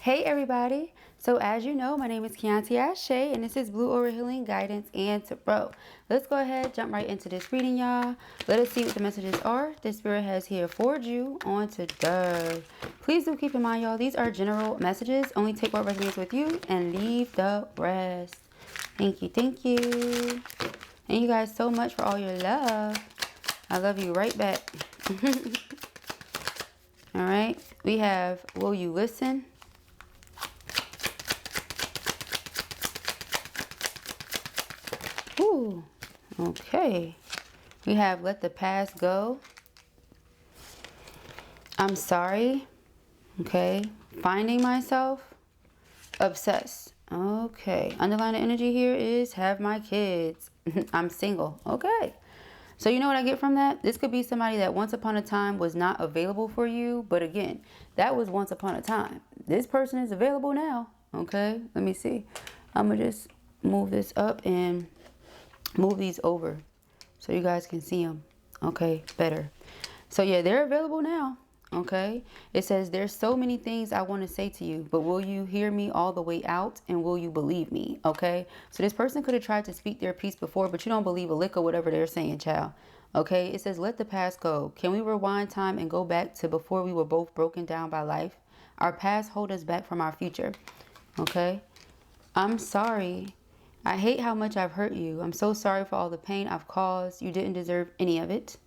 Hey everybody, so as you know, my name is Kianti Ayshea and this is Blue Aura Healing Guidance and Tarot. Let's go ahead, jump right into this reading, y'all. Let us see what the messages are the Spirit has here for you on today. Please do keep in mind, y'all, these are general messages. Only take what resonates with you and leave the rest. Thank you, thank you. Thank you guys so much for all your love. I love you right back. All right, we have, will you listen? Ooh, okay. We have let the past go. I'm sorry. Okay. Finding myself. Obsessed. Okay. Underlying energy here is have my kids. I'm single. Okay. So you know what I get from that? This could be somebody that once upon a time was not available for you. But again, that was once upon a time. This person is available now. Okay. Let me see. I'm going to just move this up and move these over so you guys can see them. Okay, better. So yeah, they're available now. Okay, it says there's so many things I want to say to you, but will you hear me all the way out and will you believe me? Okay, so this person could have tried to speak their piece before, but you don't believe a lick of whatever they're saying, child. Okay, it says let the past go. Can we rewind time and go back to before we were both broken down by life? Our past hold us back from our future. Okay, I'm sorry. I hate how much I've hurt you. I'm so sorry for all the pain I've caused. You didn't deserve any of it.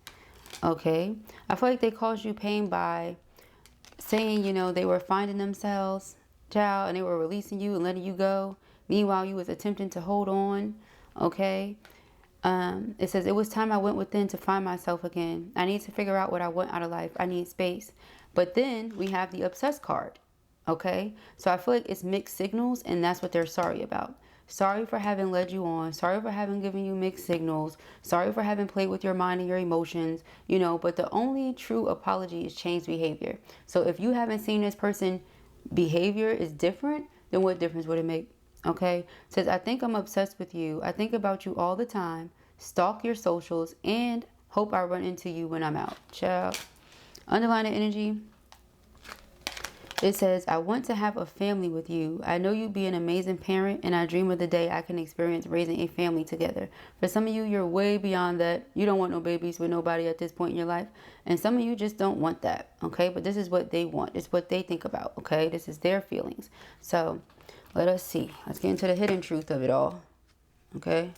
Okay. I feel like they caused you pain by saying, you know, they were finding themselves, child, and they were releasing you and letting you go. Meanwhile, you was attempting to hold on. Okay. It says, it was time I went within to find myself again. I need to figure out what I want out of life. I need space. But then we have the obsessed card. Okay. So I feel like it's mixed signals and that's what they're sorry about. Sorry for having led you on. Sorry for having given you mixed signals. Sorry for having played with your mind and your emotions. You know, but the only true apology is changed behavior. So if you haven't seen this person behavior is different, then what difference would it make? Okay. It says, I think I'm obsessed with you. I think about you all the time. Stalk your socials and hope I run into you when I'm out. Child. Underlying energy. It says, I want to have a family with you. I know you'd be an amazing parent and I dream of the day I can experience raising a family together. For some of you, you're way beyond that. You don't want no babies with nobody at this point in your life. And some of you just don't want that. Okay, but this is what they want. It's what they think about. Okay, this is their feelings. So let us see. Let's get into the hidden truth of it all. Okay.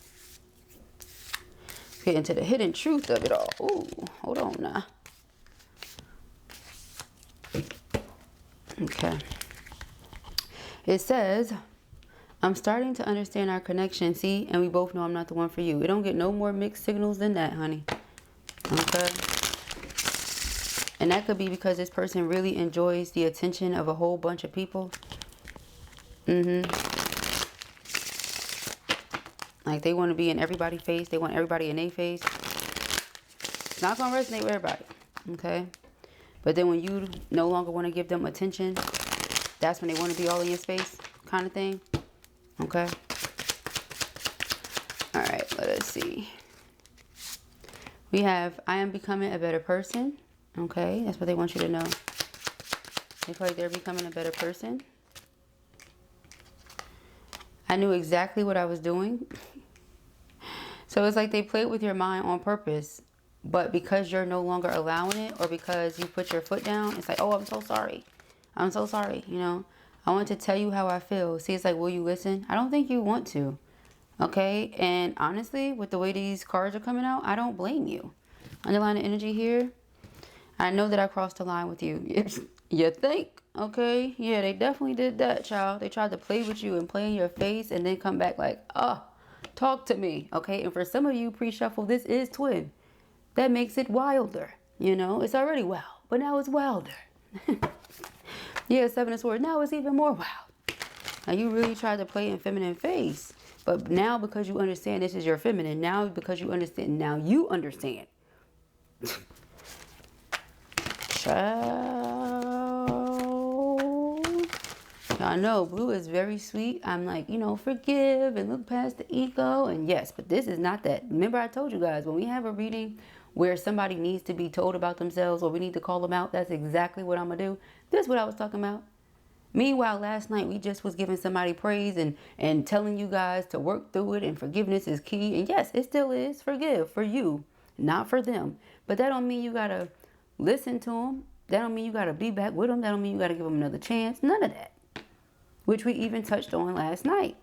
Let's get into the hidden truth of it all. Ooh, hold on now. Okay. It says, I'm starting to understand our connection. See, and we both know I'm not the one for you. It don't get no more mixed signals than that, honey. Okay. And that could be because this person really enjoys the attention of a whole bunch of people. Like they want to be in everybody's face. They want everybody in their face. It's not going to resonate with everybody. Okay. But then when you no longer want to give them attention, that's when they want to be all in your space kind of thing. Okay. All right. Let us see. We have, I am becoming a better person. Okay. That's what they want you to know. They feel like they're becoming a better person. I knew exactly what I was doing. So it's like they played with your mind on purpose. But because you're no longer allowing it or because you put your foot down, it's like, oh, I'm so sorry. I'm so sorry. You know, I want to tell you how I feel. See, it's like, will you listen? I don't think you want to. Okay. And honestly, with the way these cards are coming out, I don't blame you. Underlying energy here. I know that I crossed the line with you. You think? Okay. Yeah, they definitely did that, child. They tried to play with you and play in your face and then come back like, oh, talk to me. Okay. And for some of you pre-shuffle, this is twin. That makes it wilder. You know, it's already wild, but now it's wilder. Yeah, Seven of Swords. Now it's even more wild. Now you really tried to play in feminine face. But now because you understand this is your feminine. Now because you understand. Now you understand. Child. I know blue is very sweet. I'm like, you know, forgive and look past the ego. And yes, but this is not that. Remember I told you guys when we have a reading where somebody needs to be told about themselves or we need to call them out, that's exactly what I'm going to do. This is what I was talking about. Meanwhile, last night we just was giving somebody praise and telling you guys to work through it, and forgiveness is key. And yes, it still is. Forgive for you, not for them. But that don't mean you gotta listen to them. That don't mean you gotta be back with them. That don't mean you gotta give them another chance. None of that. Which we even touched on last night.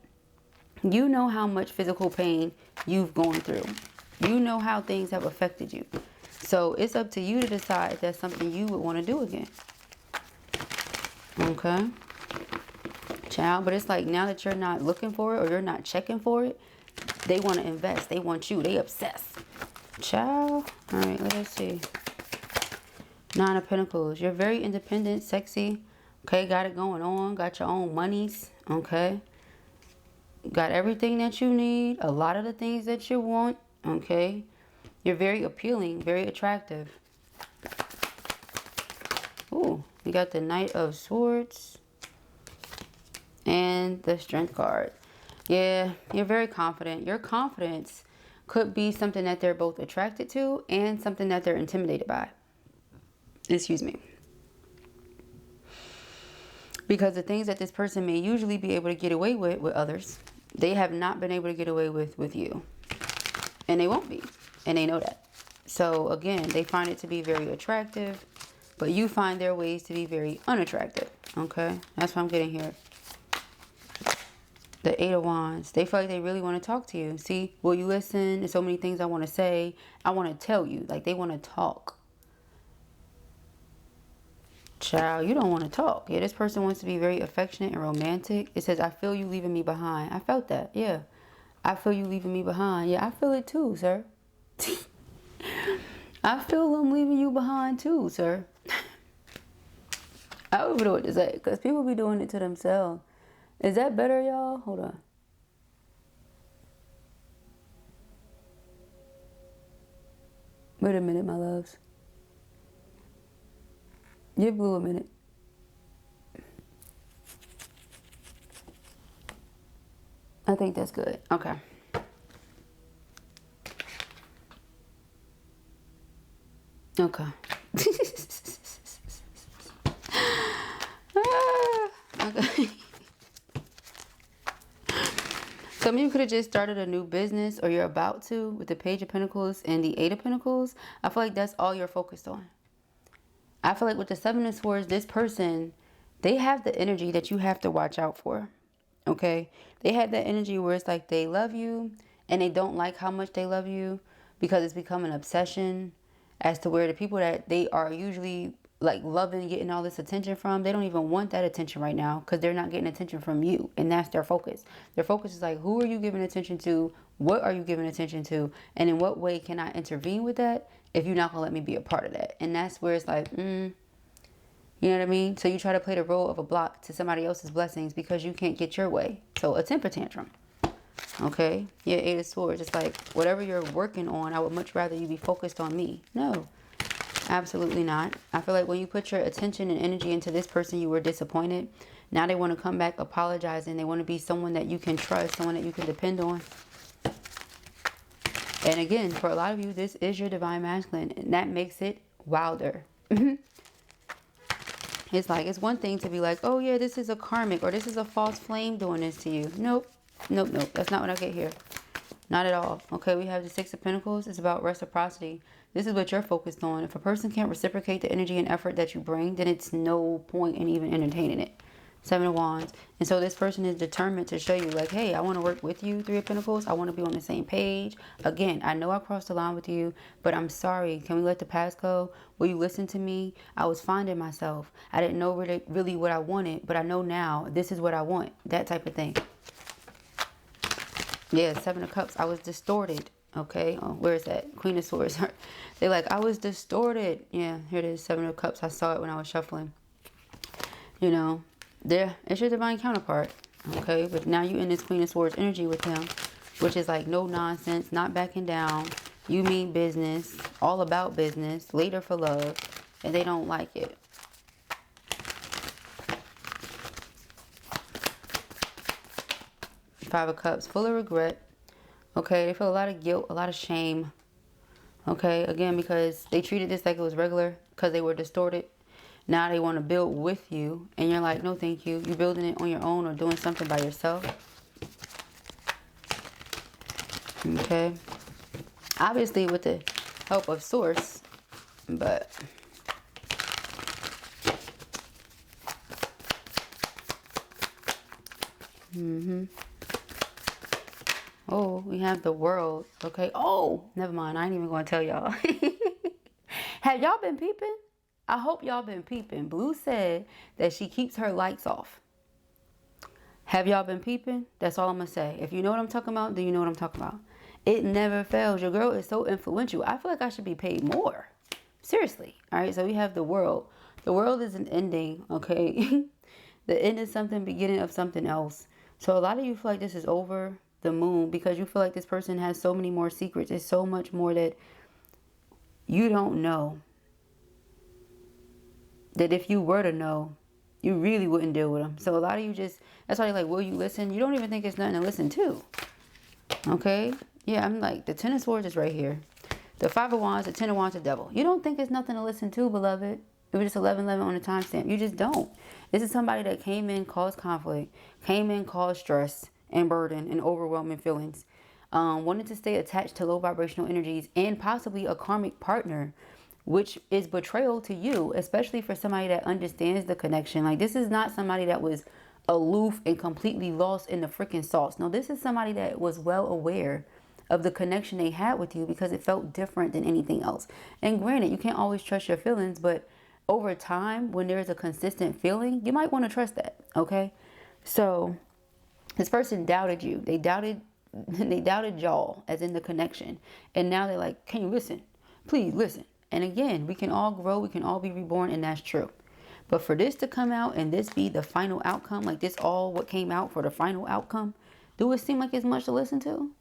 You know how much physical pain you've gone through. You know how things have affected you. So it's up to you to decide if that's something you would want to do again. Okay, child. But it's like, now that you're not looking for it, or you're not checking for it, they want to invest. They want you. They obsessed. Child. All right, let's see. Nine of Pentacles. You're very independent, sexy. Okay, got it going on. Got your own monies. Okay. Got everything that you need. A lot of the things that you want. Okay. You're very appealing, very attractive. Ooh, you got the Knight of Swords and the Strength card. Yeah, you're very confident. Your confidence could be something that they're both attracted to and something that they're intimidated by. Excuse me. Because the things that this person may usually be able to get away with others, they have not been able to get away with you. And they won't be. And they know that. So again, they find it to be very attractive, but you find their ways to be very unattractive. Okay, that's what I'm getting here. The Eight of Wands. They feel like they really want to talk to you. See, will you listen? There's so many things I want to say. I want to tell you. Like, they want to talk. Child, you don't want to talk. Yeah, this person wants to be very affectionate and romantic. It says, I feel you leaving me behind. I felt that. Yeah. I feel you leaving me behind. Yeah, I feel it too, sir. I feel I'm leaving you behind too, sir. I don't even know what to say, because people be doing it to themselves. Is that better, y'all? Hold on. Wait a minute, my loves. Give Blue a minute. I think that's good. Okay. Okay. Okay. Some of you could have just started a new business, or you're about to, with the Page of Pentacles and the Eight of Pentacles. I feel like that's all you're focused on. I feel like with the Seven of Swords, this person, they have the energy that you have to watch out for. Okay? They have that energy where it's like they love you and they don't like how much they love you, because it's become an obsession, as to where the people that they are usually like loving, getting all this attention from, they don't even want that attention right now, because they're not getting attention from you. And that's their focus. Their focus is like, who are you giving attention to? What are you giving attention to? And in what way can I intervene with that if you're not gonna let me be a part of that? And that's where it's like, you know what I mean? So you try to play the role of a block to somebody else's blessings because you can't get your way. So a temper tantrum. Okay? Yeah, Eight of Swords. It's like, whatever you're working on, I would much rather you be focused on me. No, absolutely not. I feel like when you put your attention and energy into this person, you were disappointed. Now they want to come back apologizing. They want to be someone that you can trust, someone that you can depend on. And again, for a lot of you, this is your divine masculine, and that makes it wilder. It's like, it's one thing to be like, oh yeah, this is a karmic, or this is a false flame doing this to you. Nope. Nope, nope. That's not what I get here. Not at all. Okay, we have the Six of Pentacles. It's about reciprocity. This is what you're focused on. If a person can't reciprocate the energy and effort that you bring, then it's no point in even entertaining it. Seven of Wands. And so this person is determined to show you like, hey, I want to work with you. Three of Pentacles. I want to be on the same page. Again, I know I crossed the line with you, but I'm sorry. Can we let the past go? Will you listen to me? I was finding myself. I didn't know really what I wanted, but I know now this is what I want. That type of thing. Yeah, Seven of Cups. I was distorted. Okay. Oh, where is that? Queen of Swords. They're like, I was distorted. Yeah, here it is. Seven of Cups. I saw it when I was shuffling. You know, there, it's your divine counterpart. Okay. But now you're in this Queen of Swords energy with him, which is like no nonsense, not backing down. You mean business, all about business, later for love, and they don't like it. Five of Cups, full of regret. Okay, they feel a lot of guilt, a lot of shame. Okay, again, because they treated this like it was regular, because they were distorted. Now they want to build with you, and you're like, no thank you. You're building it on your own or doing something by yourself. Okay. Obviously with the help of source, but oh, we have the world. Okay. Oh, never mind. I ain't even going to tell y'all. Have y'all been peeping? I hope y'all been peeping. Blue said that she keeps her lights off. Have y'all been peeping? That's all I'm going to say. If you know what I'm talking about, then you know what I'm talking about. It never fails. Your girl is so influential. I feel like I should be paid more. Seriously. All right. So we have the world. The world is an ending. Okay. The end is something, beginning of something else. So a lot of you feel like this is over the moon because you feel like this person has so many more secrets. There's so much more that you don't know. That if you were to know, you really wouldn't deal with them. So a lot of you just, that's why you're like, will you listen? You don't even think it's nothing to listen to. Okay? Yeah, I'm like, the Ten of Swords is right here. The Five of Wands, the Ten of Wands, the Devil. You don't think it's nothing to listen to, beloved. It was just 11:11 on the timestamp. You just don't. This is somebody that came in, caused conflict, came in, caused stress and burden and overwhelming feelings. Wanted to stay attached to low vibrational energies and possibly a karmic partner, which is betrayal to you, especially for somebody that understands the connection. Like, this is not somebody that was aloof and completely lost in the freaking sauce. No, this is somebody that was well aware of the connection they had with you because it felt different than anything else. And granted, you can't always trust your feelings, but over time, when there's a consistent feeling, you might want to trust that. Okay. So this person doubted you. They doubted y'all, as in the connection. And now they're like, can you listen? Please listen. And again, we can all grow. We can all be reborn. And that's true. But for this to come out and this be the final outcome, like this all what came out for the final outcome, do it seem like it's much to listen to?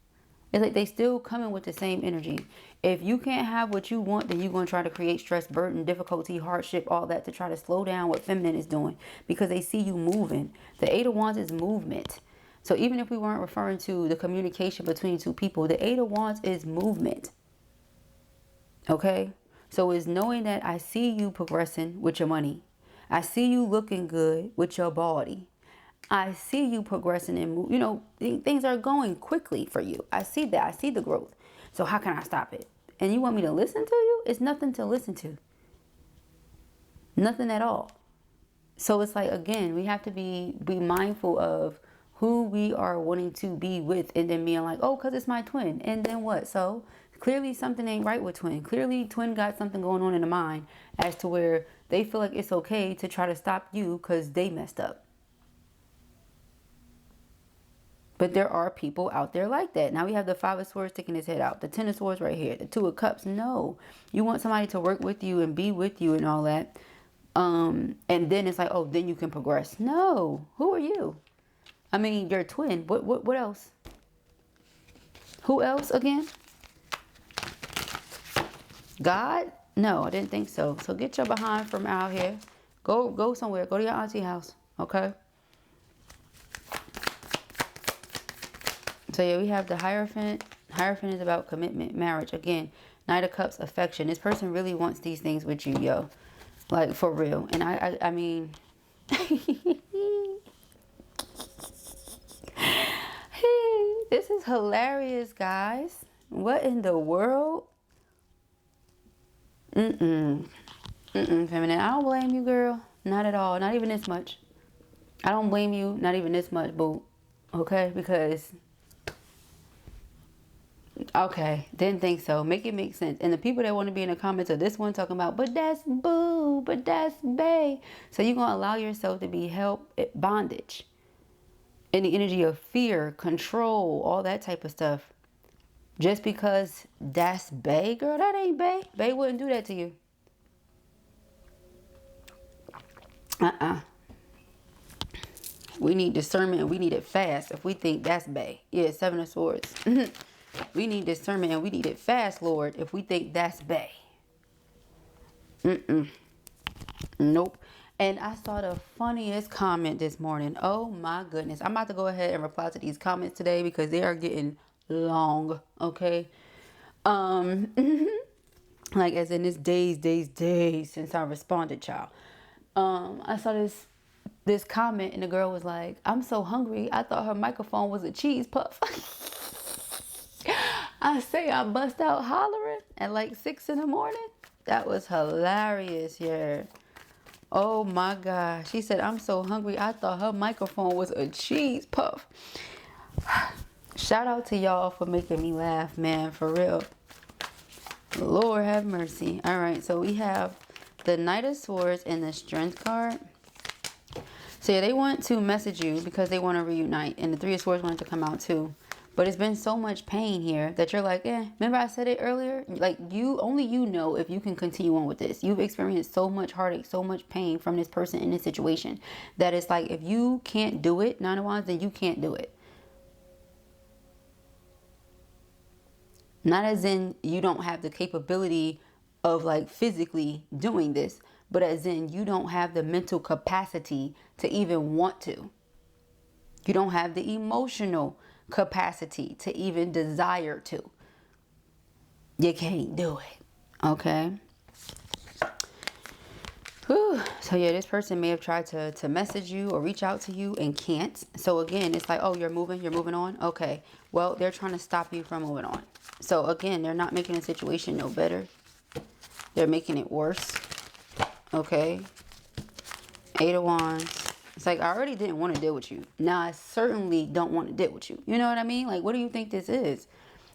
It's like they still coming with the same energy. If you can't have what you want, then you're going to try to create stress, burden, difficulty, hardship, all that to try to slow down what feminine is doing because they see you moving. The Eight of Wands is movement. So even if we weren't referring to the communication between two people, the Eight of Wands is movement. Okay? So it's knowing that I see you progressing with your money. I see you looking good with your body. I see you progressing and, you know, things are going quickly for you. I see that. I see the growth. So how can I stop it? And you want me to listen to you? It's nothing to listen to. Nothing at all. So it's like, again, we have to be mindful of who we are wanting to be with and then being like, oh, because it's my twin. And then what? So clearly something ain't right with twin. Clearly twin got something going on in the mind as to where they feel like it's okay to try to stop you because they messed up. But there are people out there like that. Now we have the Five of Swords sticking his head out. The Ten of Swords right here. The Two of Cups. No. You want somebody to work with you and be with you and all that. And then it's like, oh, then you can progress. No. Who are you? I mean, you're a twin. What else? Who else again? God? No, I didn't think so. So get your behind from out here. Go somewhere. Go to your auntie house. Okay? So yeah, we have the Hierophant. Hierophant is about commitment, marriage. Again, Knight of Cups, affection. This person really wants these things with you, yo. Like, for real. And I mean... This is hilarious, guys. What in the world? Feminine. I don't blame you, girl. Not at all. Not even this much. I don't blame you. Not even this much, boo. Okay? Because... okay, didn't think so. Make it make sense. And the people that want to be in the comments of this one talking about, but that's boo, but that's bae. So you're going to allow yourself to be held at bondage. In the energy of fear, control, all that type of stuff. Just because that's bae, girl, that ain't bae. Bae wouldn't do that to you. We need discernment and we need it fast if we think that's bae. Yeah, Seven of Swords. We need discernment and we need it fast, Lord, if we think that's bae. Nope. And I saw the funniest comment this morning. Oh my goodness. I'm about to go ahead and reply to these comments today because they are getting long. Okay. Like as in this days since I responded, child. I saw this comment, and the girl was like, I'm so hungry, I thought her microphone was a cheese puff. I say I bust out hollering at like 6 in the morning. That was hilarious, yeah. Oh my God. She said, I'm so hungry, I thought her microphone was a cheese puff. Shout out to y'all for making me laugh, man, for real. Lord have mercy. All right, so we have the Knight of Swords and the Strength card. So yeah, they want to message you because they want to reunite, and the Three of Swords wanted to come out too. But it's been so much pain here that you're like, remember I said it earlier? Like, only you know if you can continue on with this. You've experienced so much heartache, so much pain from this person in this situation, that it's like, if you can't do it, Nine of Wands, then you can't do it. Not as in you don't have the capability of like physically doing this, but as in you don't have the mental capacity to even want to. You don't have the emotional capacity to even desire to. You can't do it. Okay. Whew. So yeah, this person may have tried to message you or reach out to you and can't. So again, it's like, oh, you're moving on. Okay. Well, they're trying to stop you from moving on. So again, they're not making the situation no better. They're making it worse. Okay. 8 of Wands. It's like, I already didn't want to deal with you. Now I certainly don't want to deal with you. You know what I mean? Like, what do you think this is?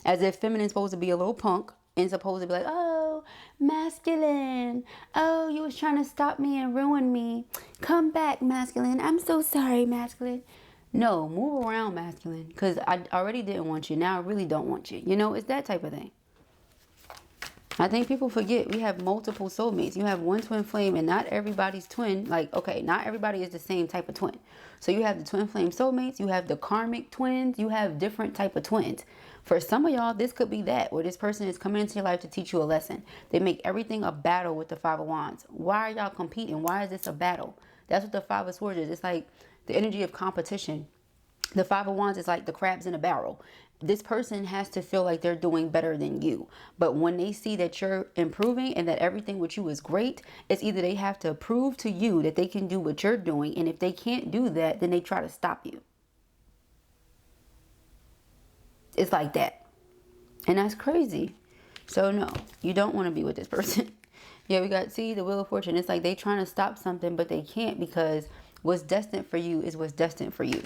As if feminine's supposed to be a little punk and supposed to be like, oh, masculine. Oh, you was trying to stop me and ruin me. Come back, masculine. I'm so sorry, masculine. No, move around, masculine. Because I already didn't want you. Now I really don't want you. You know, it's that type of thing. I think people forget we have multiple soulmates. You have one twin flame, and not everybody's twin. Like, okay, not everybody is the same type of twin. So you have the twin flame soulmates. You have the karmic twins. You have different type of twins. For some of y'all, this could be that, where this person is coming into your life to teach you a lesson. They make everything a battle with the Five of Wands. Why are y'all competing? Why is this a battle? That's what the Five of Swords is. It's like the energy of competition. The Five of Wands is like the crabs in a barrel. This person has to feel like they're doing better than you. But when they see that you're improving and that everything with you is great, it's either they have to prove to you that they can do what you're doing. And if they can't do that, then they try to stop you. It's like that. And that's crazy. So no, you don't want to be with this person. Yeah, we got, see, the Wheel of Fortune. It's like they trying to stop something, but they can't, because what's destined for you is what's destined for you.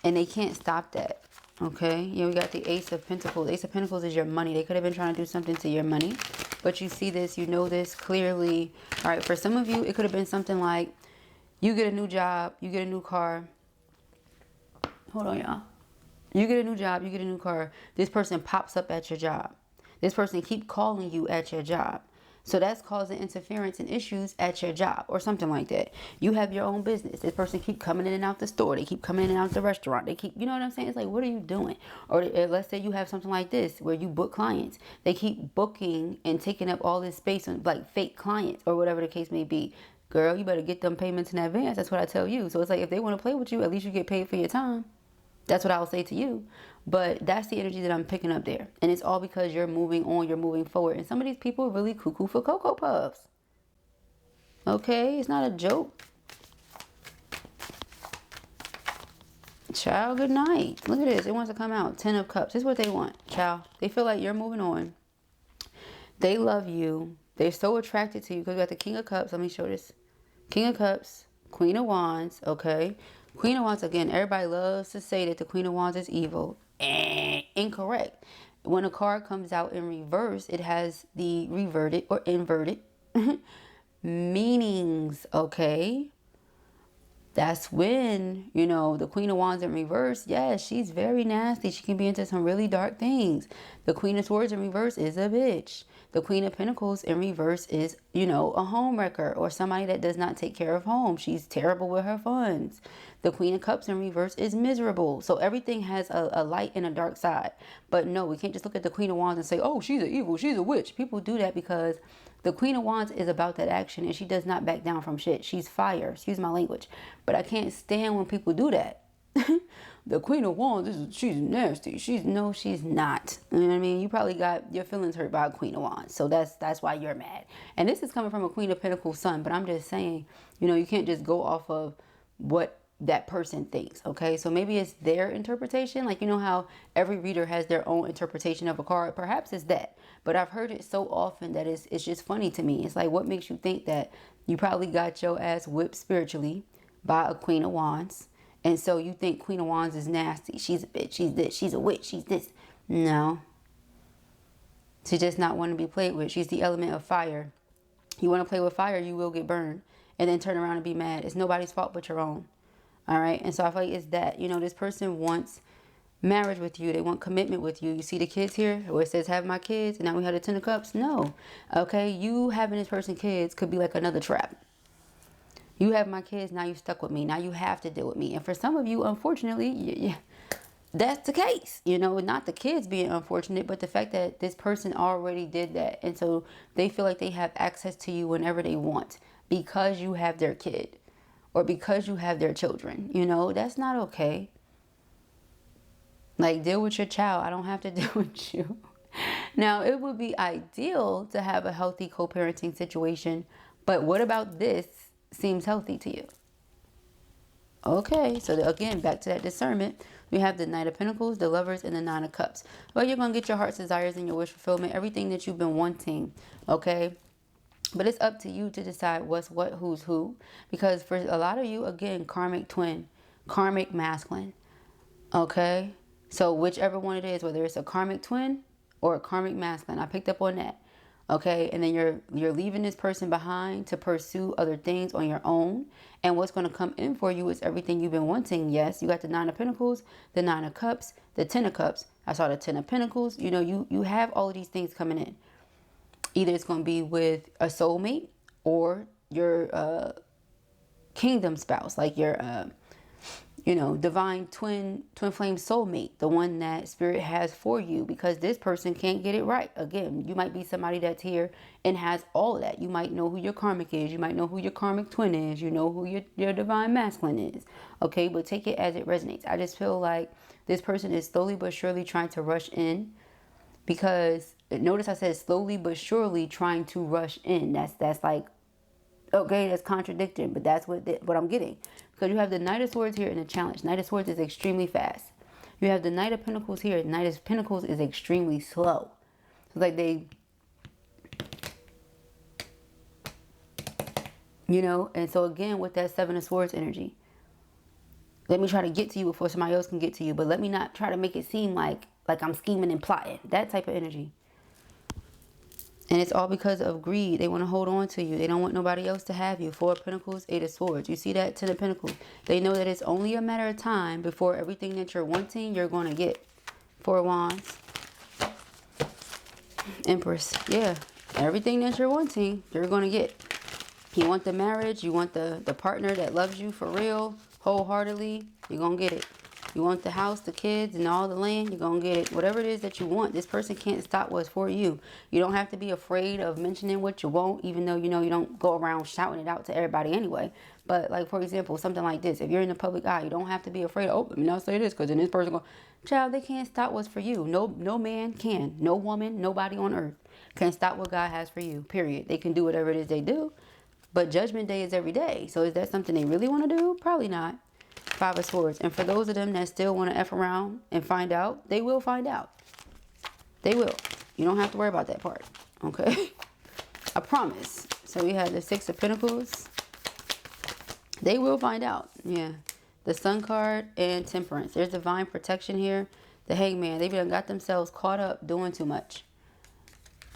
And they can't stop that. Okay, yeah, we got the Ace of Pentacles. Ace of Pentacles is your money. They could have been trying to do something to your money, but you see this, you know this clearly. All right, for some of you, it could have been something like you get a new job, you get a new car. Hold on, y'all. You get a new job, you get a new car. This person pops up at your job. This person keep calling you at your job. So that's causing interference and issues at your job or something like that. You have your own business. This person keep coming in and out the store. They keep coming in and out the restaurant. They keep, you know what I'm saying? It's like, what are you doing? Or let's say you have something like this where you book clients. They keep booking and taking up all this space on like fake clients or whatever the case may be. Girl, you better get them payments in advance. That's what I tell you. So it's like, if they want to play with you, at least you get paid for your time. That's what I will say to you. But that's the energy that I'm picking up there. And it's all because you're moving on, you're moving forward. And some of these people are really cuckoo for Cocoa Puffs. Okay, it's not a joke. Child, good night. Look at this. It wants to come out. 10 of Cups. This is what they want, child. They feel like you're moving on. They love you. They're so attracted to you because you got the King of Cups. Let me show this. King of Cups, Queen of Wands, okay? Queen of Wands, again, everybody loves to say that the Queen of Wands is evil. Incorrect. When a card comes out in reverse, it has the reverted or inverted meanings, okay? That's when, you know, the Queen of Wands in reverse, yes, she's very nasty. She can be into some really dark things. The Queen of Swords in reverse is a bitch. The Queen of Pentacles in reverse is, you know, a homewrecker or somebody that does not take care of home. She's terrible with her funds. The Queen of Cups in reverse is miserable. So everything has a light and a dark side. But no, we can't just look at the Queen of Wands and say, oh, she's an evil, she's a witch. People do that because the Queen of Wands is about that action and she does not back down from shit. She's fire, excuse my language. But I can't stand when people do that. the Queen of Wands, she's nasty. No, she's not. You know what I mean? You probably got your feelings hurt by a Queen of Wands. So that's why you're mad. And this is coming from a Queen of Pentacles sun. But I'm just saying, you know, you can't just go off of what that person thinks. Okay, so maybe it's their interpretation. Like, you know how every reader has their own interpretation of a card. Perhaps it's that. But I've heard it so often that it's just funny to me. It's like, what makes you think that you probably got your ass whipped spiritually by a Queen of Wands? And so you think Queen of Wands is nasty. She's a bitch. She's this. She's a witch. She's this. No. She's just not one to be played with. She's the element of fire. You want to play with fire, you will get burned. And then turn around and be mad. It's nobody's fault but your own. All right? And so I feel like it's that. You know, this person wants marriage with you. They want commitment with you. You see the kids here where it says have my kids. And now we have the 10 of cups. No. Okay? You having this person kids could be like another trap. You have my kids, now you stuck with me. Now you have to deal with me. And for some of you, unfortunately, that's the case. You know, not the kids being unfortunate, but the fact that this person already did that. And so they feel like they have access to you whenever they want because you have their kid or because you have their children. You know, that's not okay. Like, deal with your child. I don't have to deal with you. Now, it would be ideal to have a healthy co-parenting situation. But what about this seems healthy to you? Okay, so again, back to that discernment. We have the Knight of Pentacles, the Lovers, and the Nine of Cups. Well, you're going to get your heart's desires and your wish fulfillment, everything that you've been wanting, okay? But it's up to you to decide what's what, who's who. Because for a lot of you, again, karmic twin, karmic masculine, okay? So whichever one it is, whether it's a karmic twin or a karmic masculine, I picked up on that. Okay, and then you're leaving this person behind to pursue other things on your own. And what's going to come in for you is everything you've been wanting. Yes, you got the 9 of Pentacles, the 9 of Cups, the 10 of Cups. I saw the 10 of Pentacles. You know, you have all of these things coming in. Either it's going to be with a soulmate or your kingdom spouse, like your you know, divine twin flame soulmate, the one that spirit has for you, because this person can't get it right. Again, you might be somebody that's here and has all of that. You might know who your karmic is. You might know who your karmic twin is. You know who your divine masculine is. Okay, but take it as it resonates. I just feel like this person is slowly but surely trying to rush in, because notice I said slowly but surely trying to rush in. That's like, okay, that's contradicting, but that's what I'm getting. Because you have the Knight of Swords here in the challenge. Knight of Swords is extremely fast. You have the Knight of Pentacles here. Knight of Pentacles is extremely slow. So it's like they, you know, and so again with that 7 of Swords energy, let me try to get to you before somebody else can get to you, but let me not try to make it seem like I'm scheming and plotting. That type of energy. And it's all because of greed. They want to hold on to you. They don't want nobody else to have you. 4 of Pentacles, 8 of Swords. You see that? 10 of Pentacles. They know that it's only a matter of time before everything that you're wanting, you're going to get. 4 of Wands. Empress. Yeah. Everything that you're wanting, you're going to get. You want the marriage. You want the partner that loves you for real, wholeheartedly. You're going to get it. You want the house, the kids, and all the land, you're going to get it. Whatever it is that you want, this person can't stop what's for you. You don't have to be afraid of mentioning what you want, even though, you know, you don't go around shouting it out to everybody anyway. But, like, for example, something like this. If you're in the public eye, you don't have to be afraid, oh, let me not say this, because then this person goes, child, they can't stop what's for you. No man can. No woman, nobody on earth can stop what God has for you, period. They can do whatever it is they do. But Judgment Day is every day. So is that something they really want to do? Probably not. 5 of Swords. And for those of them that still want to F around and find out, they will find out. They will. You don't have to worry about that part. Okay? I promise. So we have the 6 of Pentacles. They will find out. Yeah. The Sun card and Temperance. There's divine protection here. The Hangman. They've got themselves caught up doing too much.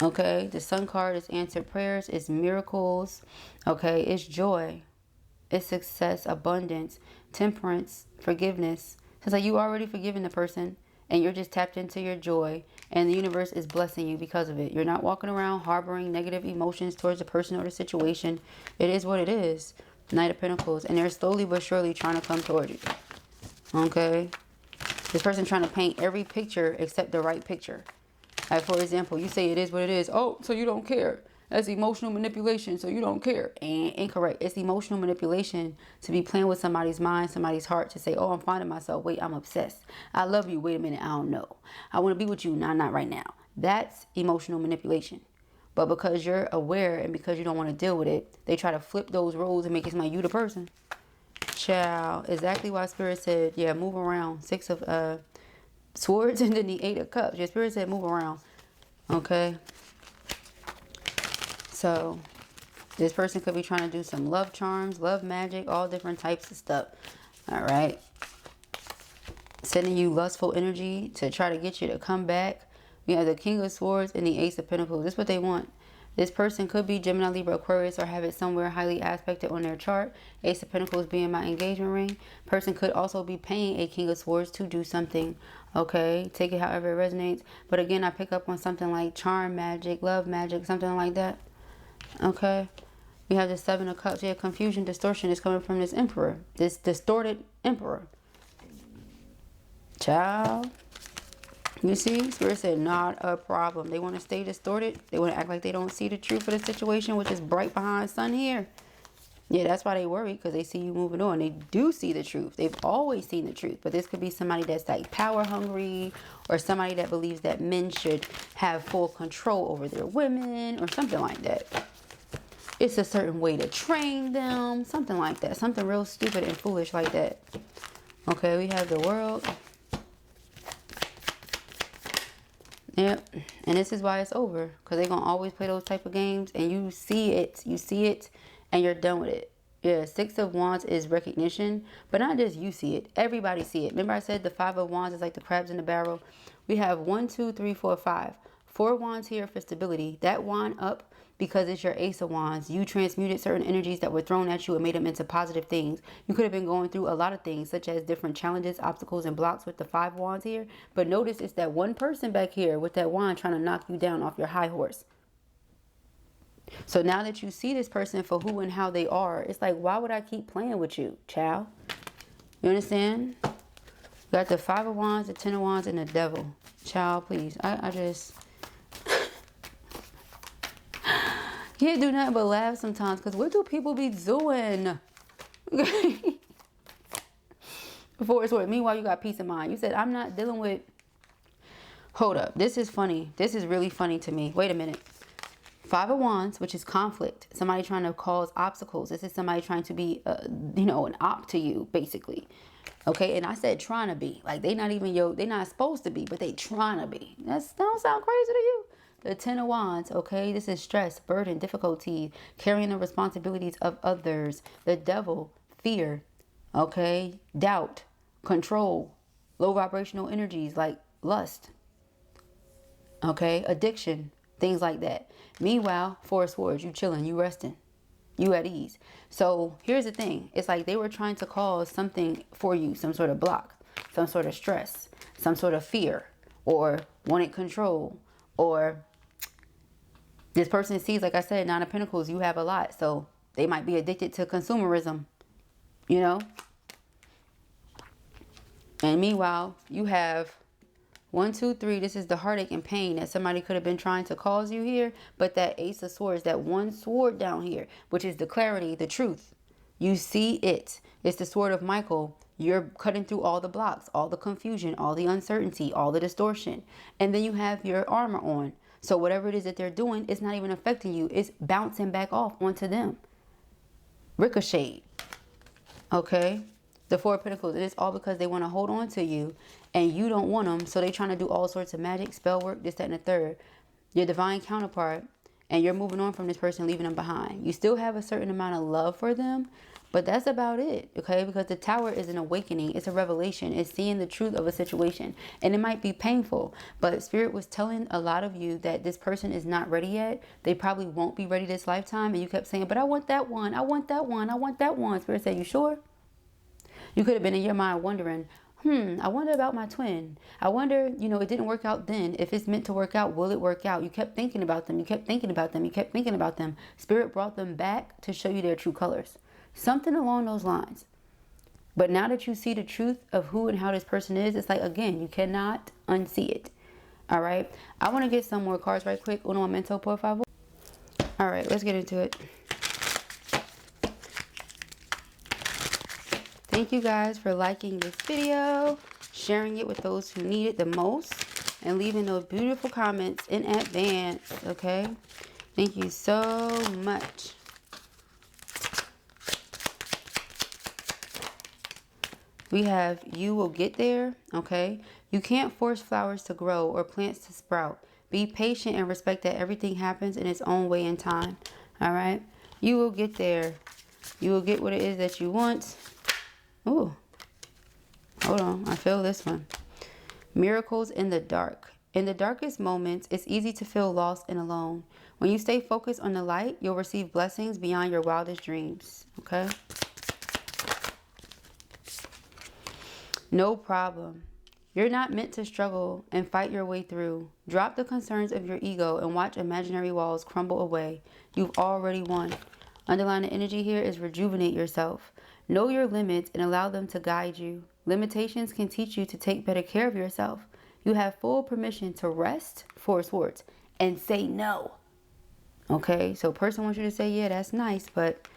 Okay? The Sun card is answered prayers. It's miracles. Okay? It's joy. It's success, abundance, temperance, forgiveness. It's like you already forgiven the person and you're just tapped into your joy, and the universe is blessing you because of it. You're not walking around harboring negative emotions towards the person or the situation. It is what it is. Knight of Pentacles. And they're slowly but surely trying to come towards you. Okay? This person trying to paint every picture except the right picture. Like, for example, you say it is what it is. Oh, so you don't care. That's emotional manipulation, so you don't care. And incorrect. It's emotional manipulation to be playing with somebody's mind, somebody's heart, to say, oh, I'm finding myself. Wait, I'm obsessed. I love you. Wait a minute. I don't know. I want to be with you. Nah, not right now. That's emotional manipulation. But because you're aware and because you don't want to deal with it, they try to flip those roles and make it seem like you the person. Child, exactly why Spirit said, yeah, move around. 6 of Swords and then the 8 of Cups. Your Spirit said move around. Okay. So this person could be trying to do some love charms, love magic, all different types of stuff. All right. Sending you lustful energy to try to get you to come back. We have the King of Swords and the Ace of Pentacles. This is what they want. This person could be Gemini, Libra, Aquarius, or have it somewhere highly aspected on their chart. Ace of Pentacles being my engagement ring. Person could also be paying a King of Swords to do something. Okay, take it however it resonates. But again, I pick up on something like charm magic, love magic, something like that. Okay. We have the 7 of Cups. Yeah, confusion, distortion is coming from this Emperor. This distorted Emperor. Child. You see, Spirit said not a problem. They want to stay distorted. They want to act like they don't see the truth of the situation, which is bright behind sun here. Yeah, that's why they worry, because they see you moving on. They do see the truth. They've always seen the truth. But this could be somebody that's like power hungry, or somebody that believes that men should have full control over their women, or something like that. It's a certain way to train them, something like that. Something real stupid and foolish like that. Okay, we have the World. Yep, and this is why it's over, because they're gonna always play those type of games, and you see it, and you're done with it. Yeah, 6 of Wands is recognition, but not just you see it, everybody see it. Remember I said the 5 of Wands is like the crabs in the barrel. We have 1, 2, 3, 4, 5. 4 wands here for stability. That wand up because it's your Ace of Wands. You transmuted certain energies that were thrown at you and made them into positive things. You could have been going through a lot of things, such as different challenges, obstacles, and blocks with the 5 wands here. But notice it's that one person back here with that wand trying to knock you down off your high horse. So now that you see this person for who and how they are, it's like, why would I keep playing with you, child? You understand? You got the 5 of Wands, the 10 of Wands, and the Devil. Child, please. I just... can't do nothing but laugh sometimes, because what do people be doing? Before it's what? Meanwhile, you got peace of mind. You said, I'm not dealing with... Hold up. This is funny. This is really funny to me. Wait a minute. 5 of Wands, which is conflict. Somebody trying to cause obstacles. This is somebody trying to be, you know, an op to you, basically. Okay, and I said trying to be. Like, they not even, they're not supposed to be, but they trying to be. That don't sound crazy to you? The 10 of Wands, okay? This is stress, burden, difficulty, carrying the responsibilities of others. The Devil, fear, okay? Doubt, control, low vibrational energies like lust, okay? Addiction, things like that. Meanwhile, 4 of Swords, you chilling, you resting, you at ease. So here's the thing. It's like they were trying to cause something for you, some sort of block, some sort of stress, some sort of fear, or wanted control, or this person sees, like I said, 9 of Pentacles, you have a lot. So they might be addicted to consumerism, you know? And meanwhile, you have 1, 2, 3. This is the heartache and pain that somebody could have been trying to cause you here. But that Ace of Swords, that one sword down here, which is the clarity, the truth. You see it. It's the sword of Michael. You're cutting through all the blocks, all the confusion, all the uncertainty, all the distortion. And then you have your armor on. So whatever it is that they're doing, it's not even affecting you. It's bouncing back off onto them. Ricochet. Okay. The 4 of Pentacles. It is all because they want to hold on to you and you don't want them. So they're trying to do all sorts of magic, spell work, this, that, and the third. Your divine counterpart. And you're moving on from this person, leaving them behind. You still have a certain amount of love for them. But that's about it, okay? Because the Tower is an awakening. It's a revelation. It's seeing the truth of a situation. And it might be painful. But Spirit was telling a lot of you that this person is not ready yet. They probably won't be ready this lifetime. And you kept saying, but I want that one. I want that one. I want that one. Spirit said, you sure? You could have been in your mind wondering, I wonder about my twin. I wonder, you know, it didn't work out then. If it's meant to work out, will it work out? You kept thinking about them. You kept thinking about them. You kept thinking about them. Spirit brought them back to show you their true colors. Something along those lines. But now that you see the truth of who and how this person is, it's like, again, you cannot unsee it. All right. I want to get some more cards right quick. Uno momento, por favor. All right, let's get into it. Thank you guys for liking this video, sharing it with those who need it the most, and leaving those beautiful comments in advance, okay? Thank you so much. We have you will get there, okay? You can't force flowers to grow or plants to sprout. Be patient and respect that everything happens in its own way and time, all right? You will get there. You will get what it is that you want. Ooh, hold on, I feel this one. Miracles in the dark. In the darkest moments, it's easy to feel lost and alone. When you stay focused on the light, you'll receive blessings beyond your wildest dreams, okay? No problem. You're not meant to struggle and fight your way through. Drop the concerns of your ego and watch imaginary walls crumble away. You've already won. Underlying energy here is rejuvenate yourself. Know your limits and allow them to guide you. Limitations can teach you to take better care of yourself. You have full permission to rest, Four of Swords, and say no. Okay, so person wants you to say, yeah, that's nice, but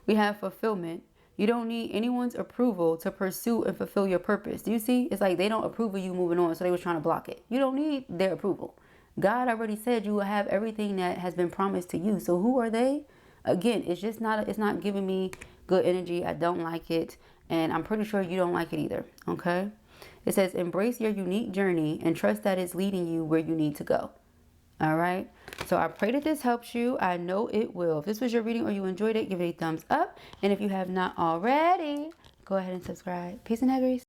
we have fulfillment. You don't need anyone's approval to pursue and fulfill your purpose. Do you see? It's like they don't approve of you moving on, so they was trying to block it. You don't need their approval. God already said you will have everything that has been promised to you. So who are they? Again, it's just not, it's not giving me good energy. I don't like it. And I'm pretty sure you don't like it either. Okay. It says, embrace your unique journey and trust that it's leading you where you need to go. All right. So I pray that this helps you. I know it will. If this was your reading or you enjoyed it, give it a thumbs up. And if you have not already, go ahead and subscribe. Peace and hair, Grace.